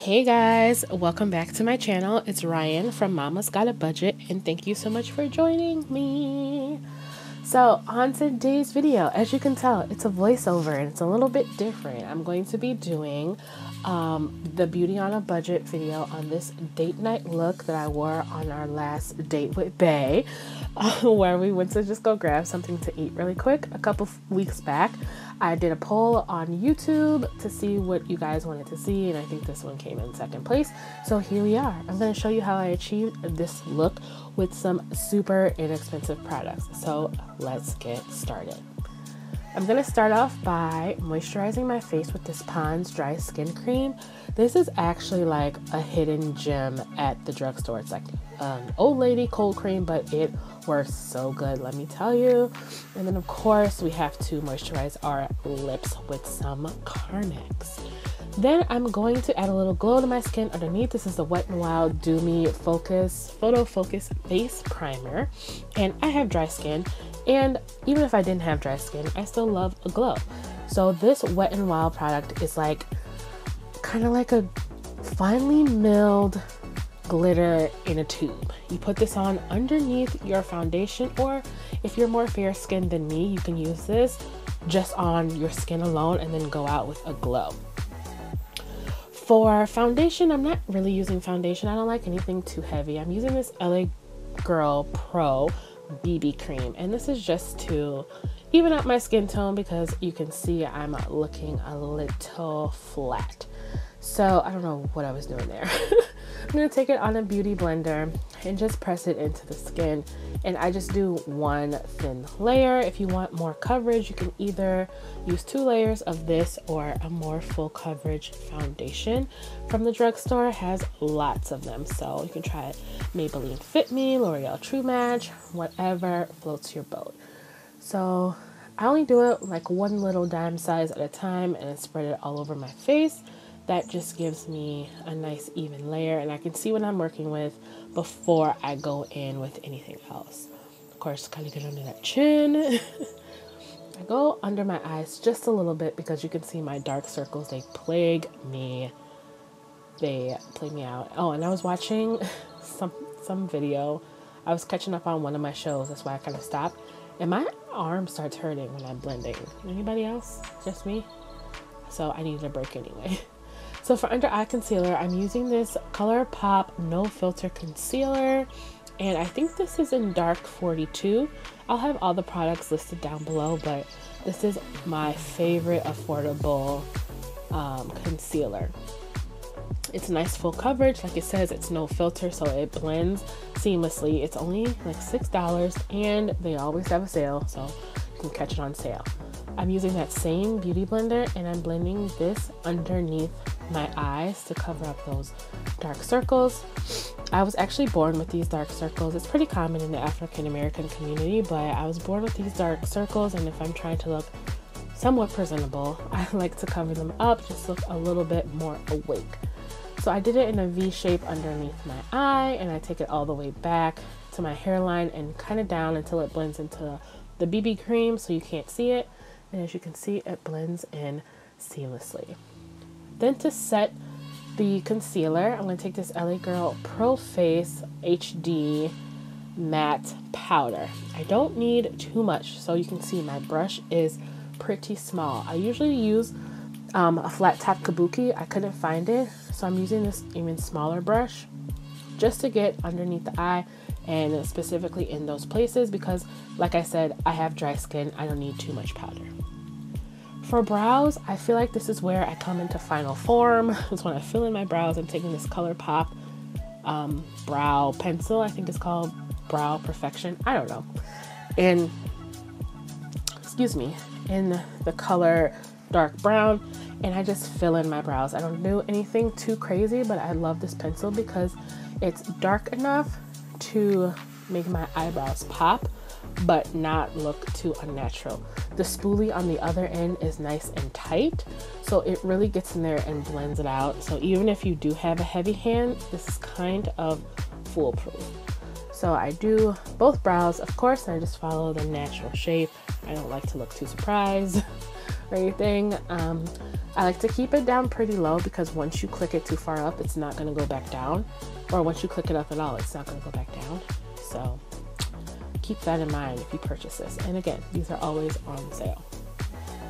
Hey guys, welcome back to my channel. It's Ryan from Mama's Got a Budget, and thank you so much for joining me. So on today's video, as you can tell, it's a voiceover and it's a little bit different. I'm going to be doing the Beauty on a Budget video on this date night look that I wore on our last date with Bae, where we went to just go grab something to eat really quick. A couple weeks back, I did a poll on YouTube to see what you guys wanted to see, and I think this one came in second place. So here we are. I'm going to show you how I achieved this look with some super inexpensive products. So let's get started. I'm going to start off by moisturizing my face with this Pond's Dry Skin Cream. This is actually like a hidden gem at the drugstore. It's like an old lady cold cream, but it works so good, let me tell you. And then of course we have to moisturize our lips with some Carmex. Then I'm going to add a little glow to my skin underneath. This is the Wet n Wild Do Me Photo Focus Face Primer. And I have dry skin, and even if I didn't have dry skin, I still love a glow. So this Wet n Wild product is like kind of like a finely milled glitter in a tube. You put this on underneath your foundation, or if you're more fair skinned than me, you can use this just on your skin alone and then go out with a glow. For foundation, I'm not really using foundation. I don't like anything too heavy. I'm using this LA Girl Pro BB cream, and this is just to even up my skin tone because you can see I'm looking a little flat. So I don't know what I was doing there. I'm going to take it on a beauty blender and just press it into the skin, and I just do one thin layer. If you want more coverage, you can either use 2 layers of this or a more full coverage foundation from the drugstore. It has lots of them, so you can try it. Maybelline Fit Me, L'Oreal True Match, whatever floats your boat. So I only do it like one little dime size at a time and then spread it all over my face. That just gives me a nice even layer, and I can see what I'm working with before I go in with anything else. Of course, kind of get under that chin. I go under my eyes just a little bit because you can see my dark circles. They plague me. They plague me out. Oh, and I was watching some video. I was catching up on one of my shows. That's why I kind of stopped. And my arm starts hurting when I'm blending. Anybody else? Just me? So I needed a break anyway. So for under eye concealer, I'm using this ColourPop No Filter Concealer, and I think this is in Dark 42. I'll have all the products listed down below, but this is my favorite affordable concealer. It's nice full coverage. Like it says, it's no filter, so it blends seamlessly. It's only like $6, and they always have a sale, so you can catch it on sale. I'm using that same beauty blender, and I'm blending this underneath my eyes to cover up those dark circles. I was actually born with these dark circles. It's pretty common in the African American community, but I was born with these dark circles, and if I'm trying to look somewhat presentable, I like to cover them up, just look a little bit more awake. So I did it in a V shape underneath my eye, and I take it all the way back to my hairline and kind of down until it blends into the BB cream so you can't see it. And as you can see, it blends in seamlessly. Then to set the concealer, I'm going to take this LA Girl Pro Face HD Matte Powder. I don't need too much, so you can see my brush is pretty small. I usually use a flat top kabuki. I couldn't find it, so I'm using this even smaller brush just to get underneath the eye and specifically in those places because, like I said, I have dry skin. I don't need too much powder. For brows, I feel like this is where I come into final form. It's when I fill in my brows. I'm taking this ColourPop brow pencil. I think it's called Brow Perfection. I don't know. And, excuse me, in the color dark brown. And I just fill in my brows. I don't do anything too crazy, but I love this pencil because it's dark enough to make my eyebrows pop, but not look too unnatural. The spoolie on the other end is nice and tight, so it really gets in there and blends it out. So even if you do have a heavy hand, this is kind of foolproof. So I do both brows, of course, and I just follow the natural shape. I don't like to look too surprised or anything. I like to keep it down pretty low because once you click it too far up, it's not going to go back down. Or once you click it up at all, it's not going to go back down. So keep that in mind if you purchase this. And again, these are always on sale.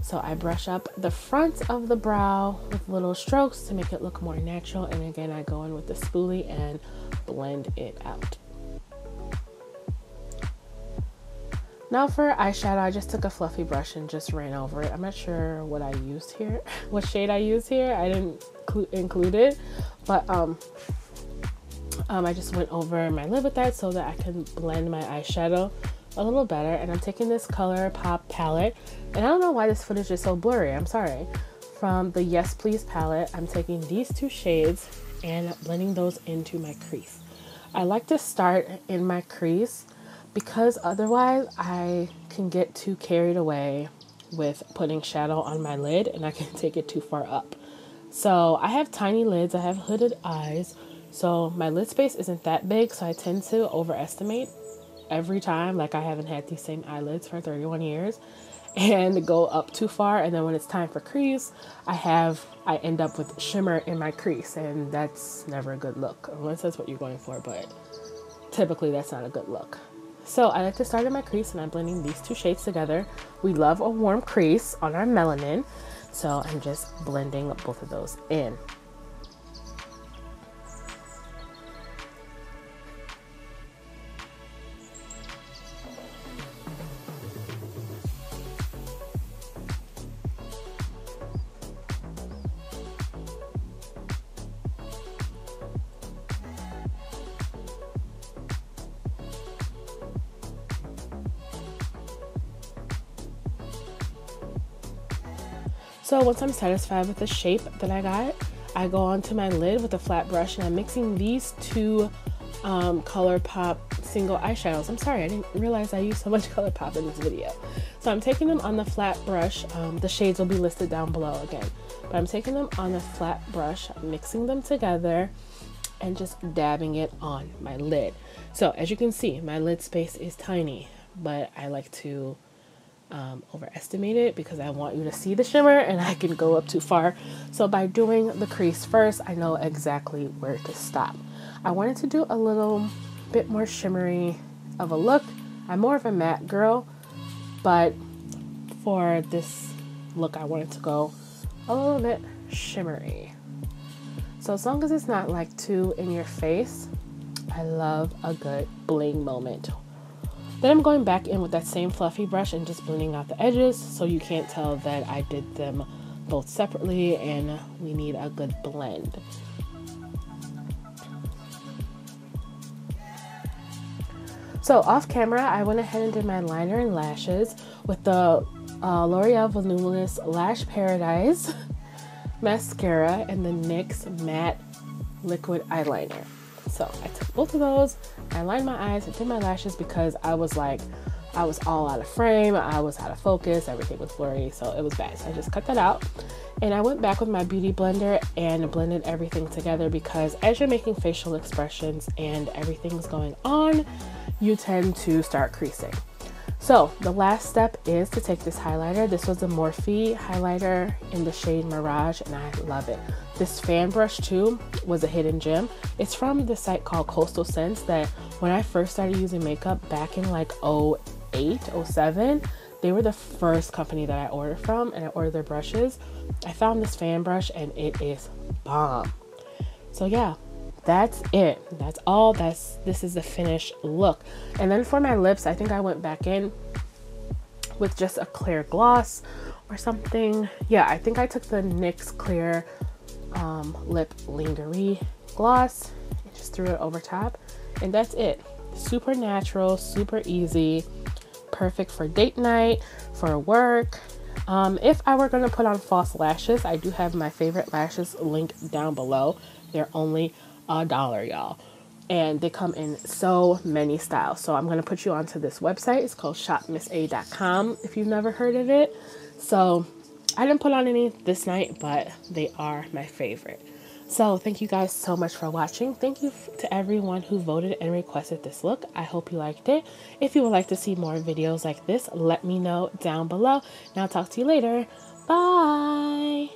So I brush up the front of the brow with little strokes to make it look more natural. And again, I go in with the spoolie and blend it out. Now for eyeshadow, I just took a fluffy brush and just ran over it. I'm not sure what I used here, what shade I used here. I didn't include it, but I just went over my lid with that so that I can blend my eyeshadow a little better. And I'm taking this ColourPop palette, and I don't know why this footage is so blurry, I'm sorry. From the Yes Please palette, I'm taking these two shades and blending those into my crease. I like to start in my crease because otherwise I can get too carried away with putting shadow on my lid and I can take it too far up. So I have tiny lids, I have hooded eyes, so my lid space isn't that big, so I tend to overestimate every time. Like I haven't had these same eyelids for 31 years and go up too far, and then when it's time for crease, I end up with shimmer in my crease, and that's never a good look, unless that's what you're going for, but typically that's not a good look. So I like to start in my crease and I'm blending these two shades together. We love a warm crease on our melanin, so I'm just blending both of those in. So once I'm satisfied with the shape that I got, I go onto my lid with a flat brush and I'm mixing these two ColourPop single eyeshadows. I'm sorry, I didn't realize I used so much ColourPop in this video. So I'm taking them on the flat brush. The shades will be listed down below again. But I'm taking them on the flat brush, mixing them together, and just dabbing it on my lid. So as you can see, my lid space is tiny, but I like to overestimate it because I want you to see the shimmer and I can go up too far. So by doing the crease first, I know exactly where to stop. I wanted to do a little bit more shimmery of a look. I'm more of a matte girl, but for this look I wanted to go a little bit shimmery. So as long as it's not like too in your face, I love a good bling moment. Then I'm going back in with that same fluffy brush and just blending out the edges so you can't tell that I did them both separately, and we need a good blend. So off camera, I went ahead and did my liner and lashes with the L'Oreal Voluminous Lash Paradise mascara and the NYX Matte Liquid Eyeliner. So I took both of those, I lined my eyes and did my lashes because I was all out of frame, I was out of focus, everything was blurry, so it was bad. So I just cut that out. And I went back with my beauty blender and blended everything together because as you're making facial expressions and everything's going on, you tend to start creasing. So the last step is to take this highlighter. This was a Morphe highlighter in the shade Mirage, and I love it. This fan brush too was a hidden gem. It's from the site called Coastal Scents that when I first started using makeup back in like 08, 07, they were the first company that I ordered from, and I ordered their brushes. I found this fan brush and it is bomb. So yeah, that's it. That's all. This is the finished look. And then for my lips, I think I went back in with just a clear gloss or something. Yeah, I think I took the NYX clear lip lingerie gloss and just threw it over top, and that's it. Super natural, super easy, perfect for date night, for work. If I were going to put on false lashes, I do have my favorite lashes linked down below. They're only $1, y'all, and they come in so many styles. So I'm going to put you onto this website. It's called shopmissa.com if you've never heard of it. So I didn't put on any this night, but they are my favorite. So thank you guys so much for watching. Thank you to everyone who voted and requested this look. I hope you liked it. If you would like to see more videos like this, let me know down below, and I'll talk to you later. Bye.